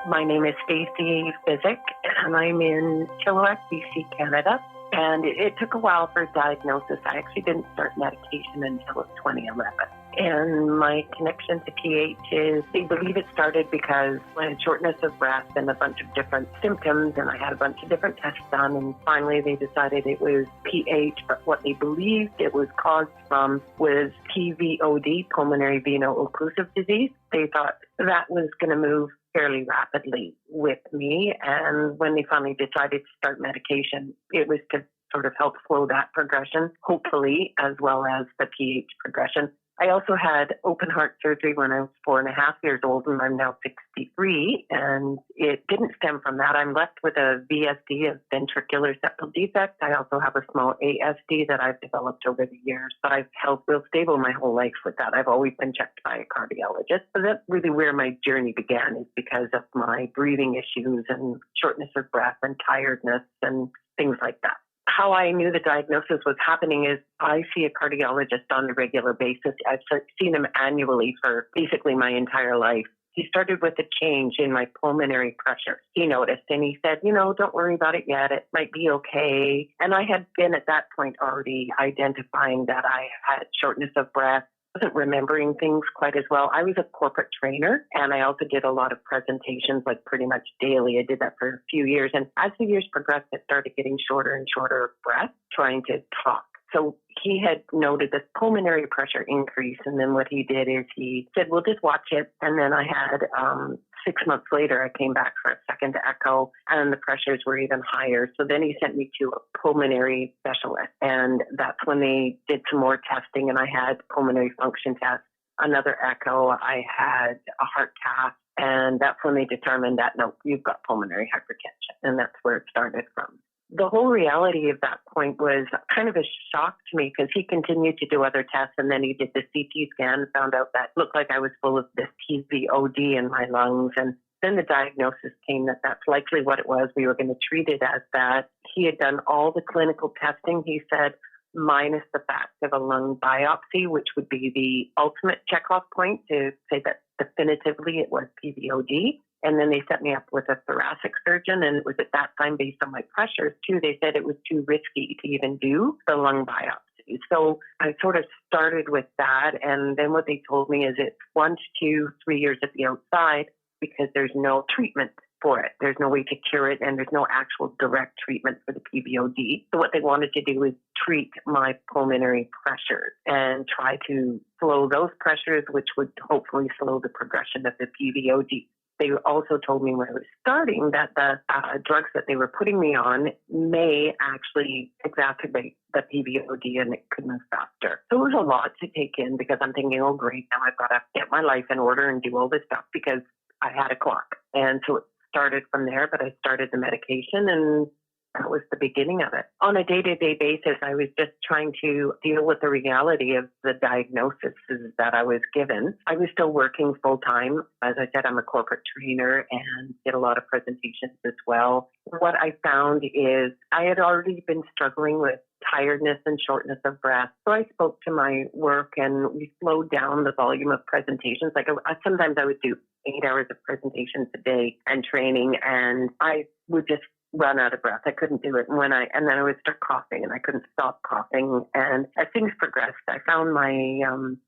My name is Stacy Physick, and I'm in Chilliwack, BC, Canada. And it took a while for diagnosis. I actually didn't start medication until 2011. And my connection to pH is they believe it started because I had shortness of breath and a bunch of different symptoms, and I had a bunch of different tests done, and finally they decided it was pH, but what they believed it was caused from was PVOD, pulmonary veno-occlusive disease. They thought that was going to move fairly rapidly with me, and when they finally decided to start medication, it was to sort of help slow that progression, hopefully, as well as the pH progression. I also had open heart surgery when I was 4.5 years old, and I'm now 63, and it didn't stem from that. I'm left with a VSD, a ventricular septal defect. I also have a small ASD that I've developed over the years, but I've held real stable my whole life with that. I've always been checked by a cardiologist. So that's really where my journey began, is because of my breathing issues and shortness of breath and tiredness and things like that. How I knew the diagnosis was happening is I see a cardiologist on a regular basis. I've seen him annually for basically my entire life. He started with a change in my pulmonary pressure. He noticed and he said, don't worry about it yet. It might be okay. And I had been at that point already identifying that I had shortness of breath. Wasn't remembering things quite as well. I was a corporate trainer, and I also did a lot of presentations, like pretty much daily. I did that for a few years. And as the years progressed, I started getting shorter and shorter of breath trying to talk. So he had noted this pulmonary pressure increase. And then what he did is he said, we'll just watch it. And then I had 6 months later, I came back for a second echo, and the pressures were even higher. So then he sent me to a pulmonary specialist, and that's when they did some more testing, and I had pulmonary function tests, another echo, I had a heart cath, and that's when they determined that, no, you've got pulmonary hypertension, and that's where it started from. The whole reality of that point was kind of a shock to me, because he continued to do other tests, and then he did the CT scan, found out that it looked like I was full of this PVOD in my lungs. And then the diagnosis came that that's likely what it was. We were going to treat it as that. He had done all the clinical testing, he said, minus the fact of a lung biopsy, which would be the ultimate checkoff point to say that definitively it was PVOD. And then they set me up with a thoracic surgeon. And it was at that time, based on my pressures too, they said it was too risky to even do the lung biopsy. So I sort of started with that. And then what they told me is it's 1 to 3 years at the outside, because there's no treatment for it. There's no way to cure it, and there's no actual direct treatment for the PVOD. So what they wanted to do is treat my pulmonary pressures and try to slow those pressures, which would hopefully slow the progression of the PVOD. They also told me when I was starting that the drugs that they were putting me on may actually exacerbate the PVOD, and it could move faster. So it was a lot to take in, because I'm thinking, oh, great, now I've got to get my life in order and do all this stuff because I had a clock. And so it started from there, but I started the medication, and that was the beginning of it. On a day-to-day basis, I was just trying to deal with the reality of the diagnosis that I was given. I was still working full-time. As I said, I'm a corporate trainer and did a lot of presentations as well. What I found is I had already been struggling with tiredness and shortness of breath. So I spoke to my work, and we slowed down the volume of presentations. Like sometimes I would do 8 hours of presentations a day and training, and I would just run out of breath. I couldn't do it. And then I would start coughing, and I couldn't stop coughing. And as things progressed, I found my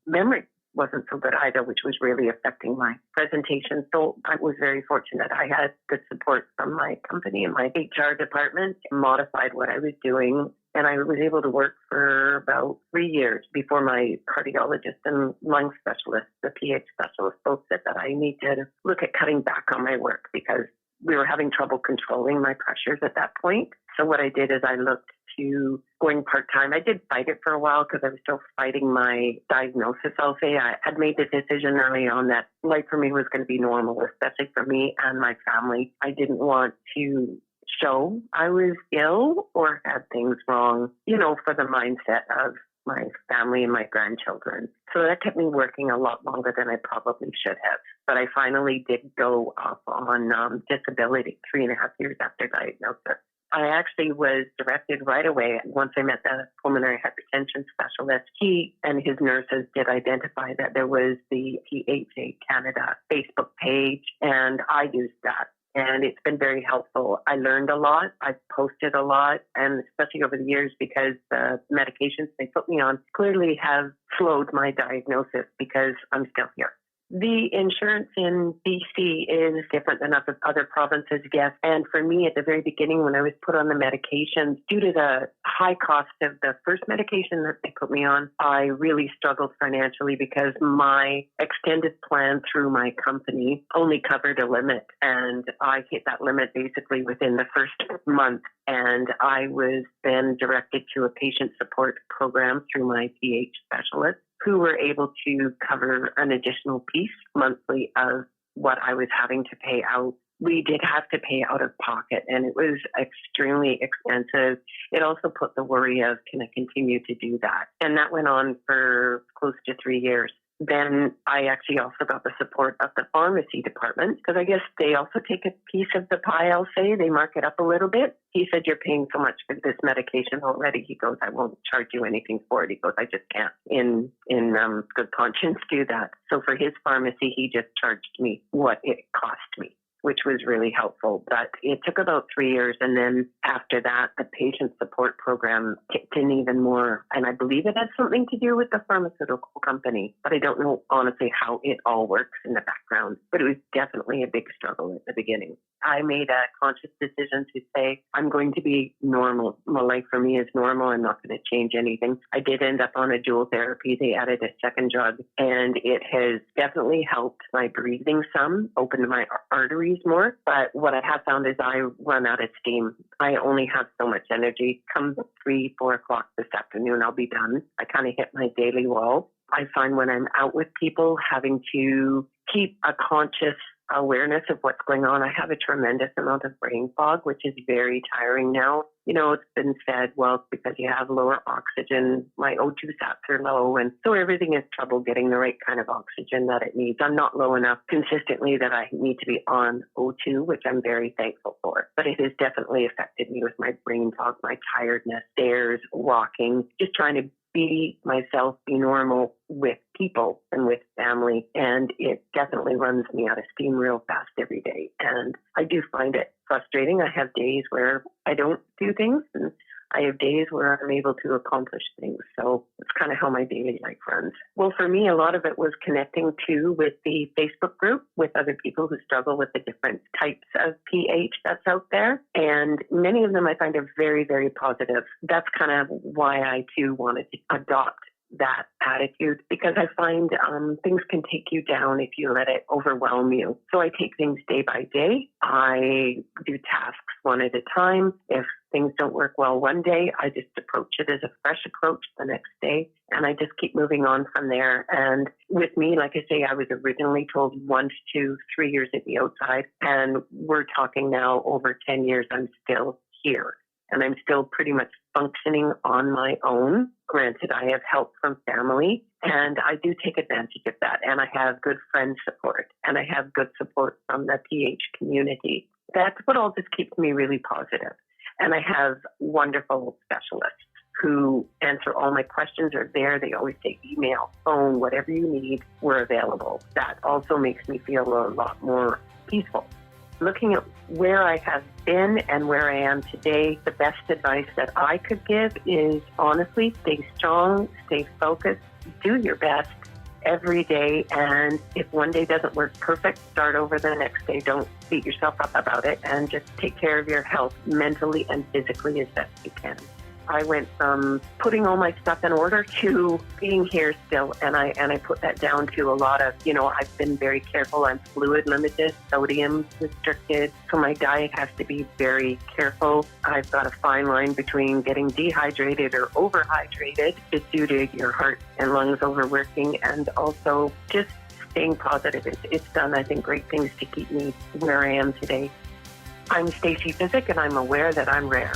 memory wasn't so good either, which was really affecting my presentation. So I was very fortunate. I had good support from my company and my HR department, modified what I was doing. And I was able to work for about 3 years before my cardiologist and lung specialist, the pH specialist, both said that I need to look at cutting back on my work, because we were having trouble controlling my pressures at that point. So what I did is I looked to going part-time. I did fight it for a while because I was still fighting my diagnosis, I'll say. I had made the decision early on that life for me was going to be normal, especially for me and my family. I didn't want to show I was ill or had things wrong, for the mindset of my family and my grandchildren. So that kept me working a lot longer than I probably should have. But I finally did go off on disability 3.5 years after diagnosis. I actually was directed right away. Once I met the pulmonary hypertension specialist, he and his nurses did identify that there was the PHA Canada Facebook page, and I used that. And it's been very helpful. I learned a lot. I've posted a lot, and especially over the years, because the medications they put me on clearly have slowed my diagnosis because I'm still here. The insurance in BC is different than other provinces, yes. And for me, at the very beginning, when I was put on the medications, due to the high cost of the first medication that they put me on, I really struggled financially because my extended plan through my company only covered a limit. And I hit that limit basically within the first month. And I was then directed to a patient support program through my PH specialist, who were able to cover an additional piece monthly of what I was having to pay out. We did have to pay out of pocket, and it was extremely expensive. It also put the worry of, can I continue to do that? And that went on for close to 3 years. Then I actually also got the support of the pharmacy department, because I guess they also take a piece of the pie, I'll say. They mark it up a little bit. He said, you're paying so much for this medication already. He goes, I won't charge you anything for it. He goes, I just can't in good conscience do that. So for his pharmacy, he just charged me what it cost me, which was really helpful. But it took about 3 years. And then after that, the patient support program kicked in even more. And I believe it had something to do with the pharmaceutical company, but I don't know honestly how it all works in the background. But it was definitely a big struggle at the beginning. I made a conscious decision to say, I'm going to be normal. My life for me is normal. I'm not going to change anything. I did end up on a dual therapy. They added a second drug, and it has definitely helped my breathing some, opened my arteries more. But what I have found is I run out of steam. I only have so much energy. Come 3, 4 o'clock this afternoon, I'll be done. I kind of hit my daily wall. I find when I'm out with people, having to keep a conscious awareness of what's going on. I have a tremendous amount of brain fog, which is very tiring now. You know, it's been said, well, it's because you have lower oxygen. My O2 sats are low, and so everything is trouble getting the right kind of oxygen that it needs. I'm not low enough consistently that I need to be on O2, which I'm very thankful for. But it has definitely affected me with my brain fog, my tiredness, stairs, walking, just trying to be myself, be normal with people and with family. And it definitely runs me out of steam real fast every day. And I do find it frustrating. I have days where I don't do things, and I have days where I'm able to accomplish things. So it's kind of how my daily life runs. Well, for me, a lot of it was connecting too with the Facebook group with other people who struggle with the different types of PH that's out there. And many of them I find are very, very positive. That's kind of why I too wanted to adopt that attitude, because I find things can take you down if you let it overwhelm you. So I take things day by day. I do tasks one at a time. If things don't work well one day, I just approach it as a fresh approach the next day, and I just keep moving on from there. And with me, like I say, I was originally told 1 to 3 years at the outside, and we're talking now over 10 years. I'm still here. And I'm still pretty much functioning on my own. Granted, I have help from family, and I do take advantage of that. And I have good friend support, and I have good support from the PH community. That's what all just keeps me really positive. And I have wonderful specialists who answer all my questions, are there. They always say email, phone, whatever you need, we're available. That also makes me feel a lot more peaceful. Looking at where I have been and where I am today, the best advice that I could give is honestly, stay strong, stay focused, do your best every day. And if one day doesn't work perfect, start over the next day. Don't beat yourself up about it, and just take care of your health mentally and physically as best you can. I went from putting all my stuff in order to being here still. And I put that down to a lot of, I've been very careful. I'm fluid limited, sodium restricted. So my diet has to be very careful. I've got a fine line between getting dehydrated or overhydrated just due to your heart and lungs overworking, and also just staying positive. It's done, I think, great things to keep me where I am today. I'm Stacy Physick, and I'm aware that I'm rare.